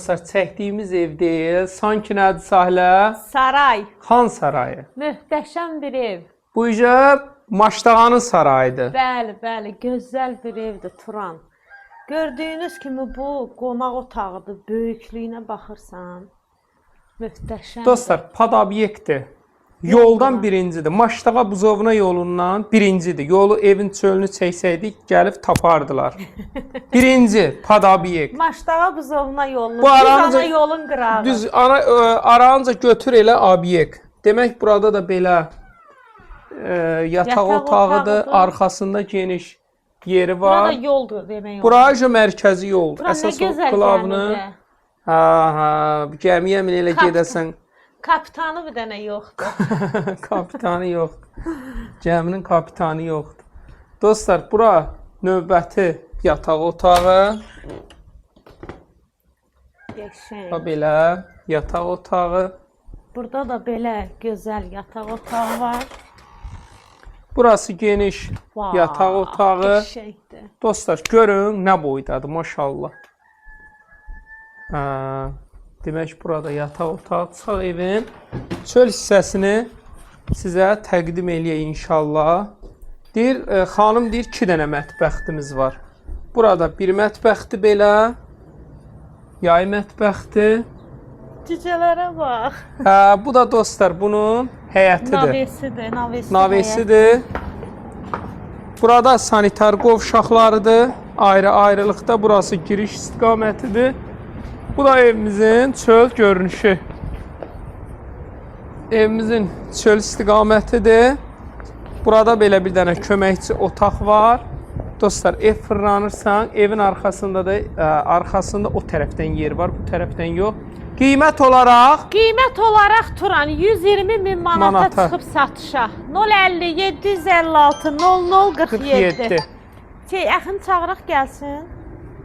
dostlar, çəkdiyimiz ev deyil. Sanki nədir Sahilə? Saray. Xan sarayı. Möhtəşəm bir ev. Bu Maştağanın sarayıdır. Bəli, bəli, gözəl bir evdir Turan. Gördüyünüz kimi bu qonaq otağıdır. Böyüklüyünə baxırsan. Möhtəşəm. Dostlar, pad obyektdir. Yoldan birincidir. Maştağa buzovna yolundan birincidir. Yolu evin çölünü çəksəydik, gəlib tapardılar. Birinci pad obyekt. Maştağa buzovna yolunun, Bu aranca, düz ana yolun qırağı. Düz aranca götür elə obyekt. Demək burada da belə yataq otağıdır. Arxasında geniş yeri var. Burada yoldur demək olar. Burası mərkəzi yoldur. Bura Əsas nə gözəl klavını. gəmidi. Gəmiyə min elə gedəsən. Kapitanı bir dənə yoxdur. Kapitanı yoxdur. Gəminin kapitanı yoxdur. Dostlar, bura növbəti yataq otağı. Qəşəng. Belə yataq otağı. Burada da belə gözəl yataq otağı var. Burası geniş yataq otağı. Qəşəngdir. Dostlar, görün nə boydadır, maşallah. Demək, burada yataq otağı. Sağ evin çöl hissəsini sizə təqdim eləyək inşallah. Xanım deyir, 2 dənə mətbəxtimiz var. Burada bir mətbəxtdir belə. Yay mətbəxtdir. Cücələrə bax. Bu da dostlar, bunun həyətidir. Navesidir, Navesidir. Burada sanitar qovşaqlarıdır. Ayrı-ayrılıqda. Burası giriş istiqamətidir. Bu da evimizin çöl görünüşü. Evimizin çöl istiqamətidir. Burada belə bir dənə köməkçi otaq var. Dostlar, ev fırlanırsan, evin arxasında o tərəfdən yer var, bu tərəfdən yox. Qiymət olaraq Turan 120.000 manata çıxıb satışa. 050 756 0047. Əxin çağıraq gəlsin.